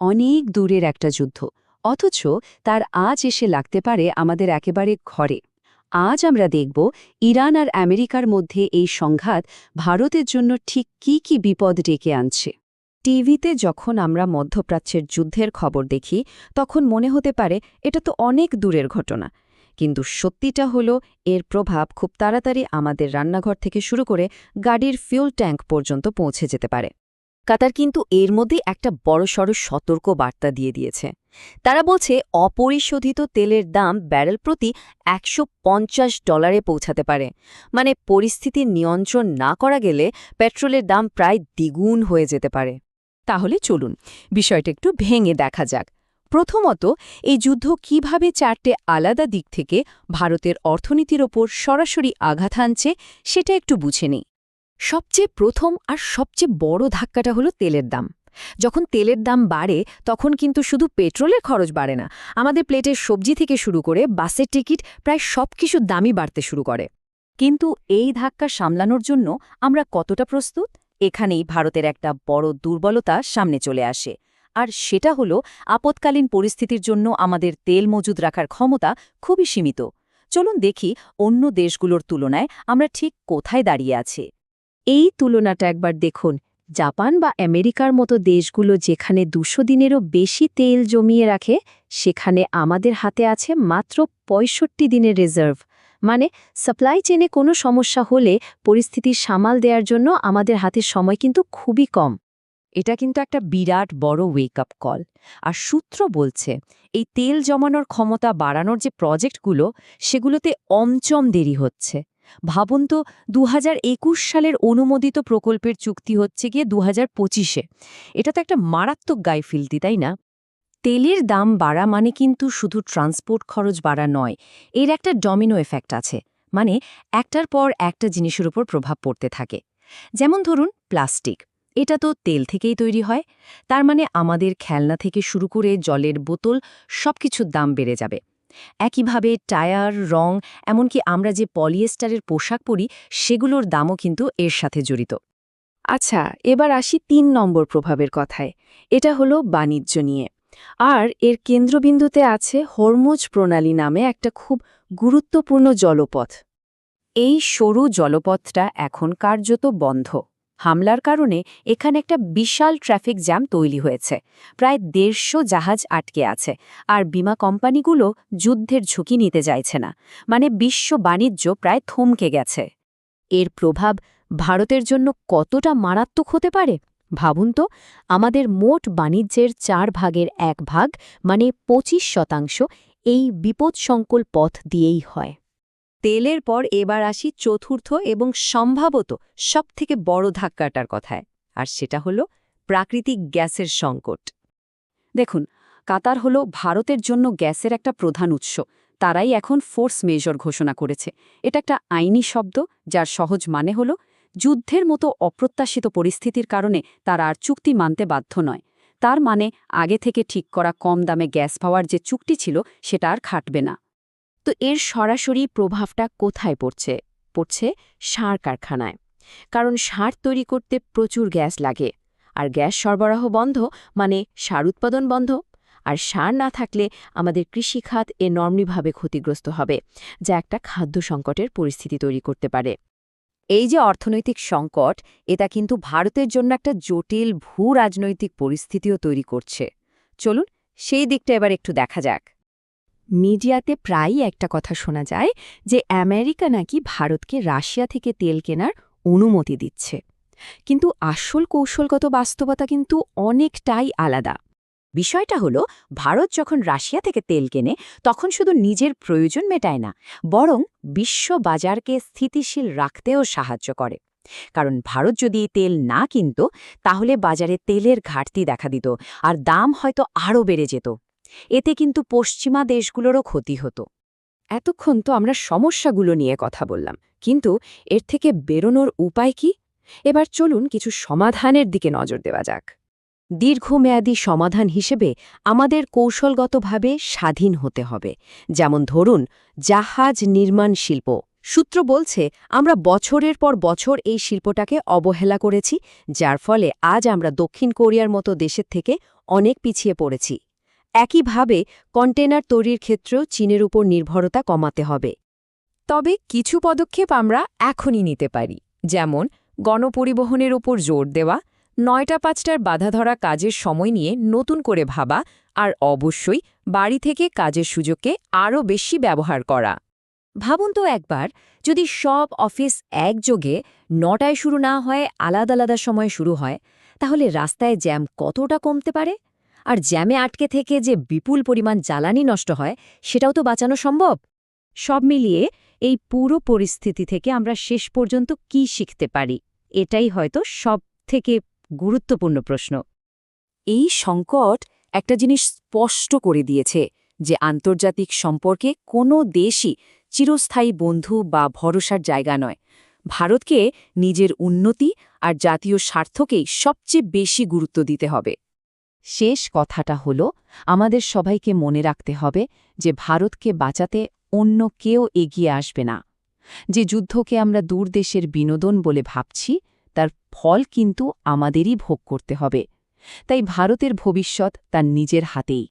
অনেক দূরের একটা যুদ্ধ, অথচ তার আজ এসে লাগতে পারে আমাদের একেবারে ঘরে। আজ আমরা দেখব ইরান আর আমেরিকার মধ্যে এই সংঘাত ভারতের জন্য ঠিক কি কি বিপদ ডেকে আনছে। টিভিতে যখন আমরা মধ্যপ্রাচ্যের যুদ্ধের খবর দেখি তখন মনে হতে পারে এটা তো অনেক দূরের ঘটনা, কিন্তু সত্যিটা হলো এর প্রভাব খুব তাড়াতাড়ি আমাদের রান্নাঘর থেকে শুরু করে গাড়ির ফিউল ট্যাঙ্ক পর্যন্ত পৌঁছে যেতে পারে। কাতার কিন্তু এর মধ্যে একটা বড়সড় সতর্ক বার্তা দিয়ে দিয়েছে। তারা বলছে অপরিশোধিত তেলের দাম ব্যারেল প্রতি $150 পৌঁছাতে পারে। মানে পরিস্থিতির নিয়ন্ত্রণ না করা গেলে পেট্রোলের দাম প্রায় দ্বিগুণ হয়ে যেতে পারে। তাহলে চলুন বিষয়টা একটু ভেঙে দেখা যাক। প্রথমত, এই যুদ্ধ কিভাবে 4টে আলাদা দিক থেকে ভারতের অর্থনীতির ওপর সরাসরি আঘাত হানছে সেটা একটু বুঝে নিই। সবচেয়ে প্রথম আর সবচেয়ে বড় ধাক্কাটা হলো তেলের দাম। যখন তেলের দাম বাড়ে তখন কিন্তু শুধু পেট্রোলের খরচ বাড়ে না, আমাদের প্লেটের সবজি থেকে শুরু করে বাসের টিকিট প্রায় সবকিছুর দামই বাড়তে শুরু করে। কিন্তু এই ধাক্কা সামলানোর জন্য আমরা কতটা প্রস্তুত? এখানেই ভারতের একটা বড় দুর্বলতা সামনে চলে আসে, আর সেটা হলো আপৎকালীন পরিস্থিতির জন্য আমাদের তেল মজুদ রাখার ক্ষমতা খুবই সীমিত। চলুন দেখি অন্য দেশগুলোর তুলনায় আমরা ঠিক কোথায় দাঁড়িয়ে আছি। এই তুলনাটা একবার দেখুন। জাপান বা আমেরিকার মতো দেশগুলো যেখানে 200 দিনেরও বেশি তেল জমিয়ে রাখে, সেখানে আমাদের হাতে আছে মাত্র 65 দিনের রিজার্ভ। মানে সাপ্লাই চেনে কোনো সমস্যা হলে পরিস্থিতি সামাল দেওয়ার জন্য আমাদের হাতে সময় কিন্তু খুবই কম। এটা কিন্তু একটা বিরাট বড় ওয়েক আপ কল। আর সূত্র বলছে এই তেল জমানোর ক্ষমতা বাড়ানোর যে প্রজেক্টগুলো সেগুলোতে অমচম দেরি হচ্ছে। ভাবুন তো, 2021 সালের অনুমোদিত প্রকল্পের চুক্তি হচ্ছে গিয়ে 2025-এ। এটা তো একটা মারাত্মক গাইফিলতি, তাই না? তেলের দাম বাড়া মানে কিন্তু শুধু ট্রান্সপোর্ট খরচ বাড়া নয়, এর একটা ডমিনো এফেক্ট আছে। মানে একটার পর একটা জিনিসের উপর প্রভাব পড়তে থাকে। যেমন ধরুন প্লাস্টিক, এটা তো তেল থেকেই তৈরি হয়। তার মানে আমাদের খেলনা থেকে শুরু করে জলের বোতল সবকিছুর দাম বেড়ে যাবে। একইভাবে টায়ার, রং, এমনকি আমরা যে পলিয়েস্টারের পোশাক পরি সেগুলোর দামও কিন্তু এর সাথে জড়িত। আচ্ছা, এবার আসি 3 নম্বর প্রভাবের কথায়। এটা হলো বাণিজ্য নিয়ে। আর এর কেন্দ্রবিন্দুতে আছে হরমুজ প্রণালী নামে একটা খুব গুরুত্বপূর্ণ জলপথ। এই সরু জলপথটা এখন কার্যত বন্ধ। হামলার কারণে এখানে একটা বিশাল ট্রাফিক জ্যাম তৈরি হয়েছে। প্রায় 150 জাহাজ আটকে আছে, আর বিমা কোম্পানিগুলো যুদ্ধের ঝুঁকি নিতে চাইছে না। মানে বিশ্ব বাণিজ্য প্রায় থমকে গেছে। এর প্রভাব ভারতের জন্য কতটা মারাত্মক হতে পারে ভাবুন তো। আমাদের মোট বাণিজ্যের 4 ভাগের 1 ভাগ, মানে 25% এই বিপদসংকুল পথ দিয়েই হয়। তেলের পর এবার আসি চতুর্থ এবং সম্ভবত সবথেকে বড় ধাক্কাটার কথায়, আর সেটা হলো প্রাকৃতিক গ্যাসের সংকট। দেখুন, কাতার হলো ভারতের জন্য গ্যাসের একটা প্রধান উৎস। তারাই এখন ফোর্স মেজর ঘোষণা করেছে। এটা একটা আইনি শব্দ, যার সহজ মানে হলো যুদ্ধের মতো অপ্রত্যাশিত পরিস্থিতির কারণে তারা আর চুক্তি মানতে বাধ্য নয়। তার মানে আগে থেকে ঠিক করা কম দামে গ্যাস পাওয়ার যে চুক্তি ছিল সেটা আর খাটবে না। তো এর সরাসরি প্রভাবটা কোথায় পড়ছে? পড়ছে সার কারখানায়। কারণ সার তৈরি করতে প্রচুর গ্যাস লাগে, আর গ্যাস সরবরাহ বন্ধ মানে সার উৎপাদন বন্ধ। আর সার না থাকলে আমাদের কৃষিখাত এনর্মলিভাবে ক্ষতিগ্রস্ত হবে, যা একটা খাদ্য সংকটের পরিস্থিতি তৈরি করতে পারে। এই যে অর্থনৈতিক সংকট, এটা কিন্তু ভারতের জন্য একটা জটিল ভূ-রাজনৈতিক পরিস্থিতিও তৈরি করছে। চলুন সেই দিকটা এবার একটু দেখা যাক। মিডিয়াতে প্রায়ই একটা কথা শোনা যায় যে আমেরিকা নাকি ভারতকে রাশিয়া থেকে তেল কেনার অনুমতি দিচ্ছে। কিন্তু আসল কৌশলগত বাস্তবতা কিন্তু অনেকটাই আলাদা। বিষয়টা হলো, ভারত যখন রাশিয়া থেকে তেল কেনে তখন শুধু নিজের প্রয়োজন মেটায় না, বরং বিশ্ব বাজারকে স্থিতিশীল রাখতেও সাহায্য করে। কারণ ভারত যদি তেল না কিনত, তাহলে বাজারে তেলের ঘাটতি দেখা দিত, আর দাম হয়তো আরও বেড়ে যেত। এতে কিন্তু পশ্চিমা দেশগুলোরও ক্ষতি হতো। এতক্ষণ তো আমরা সমস্যাগুলো নিয়ে কথা বললাম, কিন্তু এর থেকে বেরোনোর উপায় কি? এবার চলুন কিছু সমাধানের দিকে নজর দেওয়া যাক। দীর্ঘমেয়াদী সমাধান হিসেবে আমাদের কৌশলগতভাবে স্বাধীন হতে হবে। যেমন ধরুন জাহাজ নির্মাণ শিল্প। সূত্র বলছে আমরা বছরের পর বছর এই শিল্পটাকে অবহেলা করেছি, যার ফলে আজ আমরা দক্ষিণ কোরিয়ার মতো দেশের থেকে অনেক পিছিয়ে পড়েছি। একইভাবে কন্টেনার তৈরির ক্ষেত্রেও চীনের উপর নির্ভরতা কমাতে হবে। তবে কিছু পদক্ষেপ আমরা এখনই নিতে পারি, যেমন গণপরিবহনের উপর জোর দেওয়া, ৯টা-৫টার বাধা ধরা কাজের সময় নিয়ে নতুন করে ভাবা, আর অবশ্যই বাড়ি থেকে কাজের সুযোগকে আরও বেশি ব্যবহার করা। ভাবুন তো একবার, যদি সব অফিস একযোগে ৯টায় শুরু না হয় আলাদা আলাদা সময়ে শুরু হয়, তাহলে রাস্তায় জ্যাম কতটা কমতে পারে? আর জ্যামে আটকে থেকে যে বিপুল পরিমাণ জ্বালানি নষ্ট হয়, সেটাও তো বাঁচানো সম্ভব। সব মিলিয়ে এই পুরো পরিস্থিতি থেকে আমরা শেষ পর্যন্ত কি শিখতে পারি, এটাই হয়তো সবথেকে গুরুত্বপূর্ণ প্রশ্ন। এই সংকট একটা জিনিস স্পষ্ট করে দিয়েছে যে আন্তর্জাতিক সম্পর্কে কোনো দেশই চিরস্থায়ী বন্ধু বা ভরসার জায়গা নয়। ভারতকে নিজের উন্নতি আর জাতীয় স্বার্থকেই সবচেয়ে বেশি গুরুত্ব দিতে হবে। শেষ কথাটা হলো, আমাদের সবাইকে মনে রাখতে হবে যে ভারতকে বাঁচাতে অন্য কেউ এগিয়ে আসবে না। যে যুদ্ধকে আমরা দূর দেশের বিনোদন বলে ভাবছি, তার ফল কিন্তু আমাদেরই ভোগ করতে হবে। তাই ভারতের ভবিষ্যৎ তার নিজের হাতেই।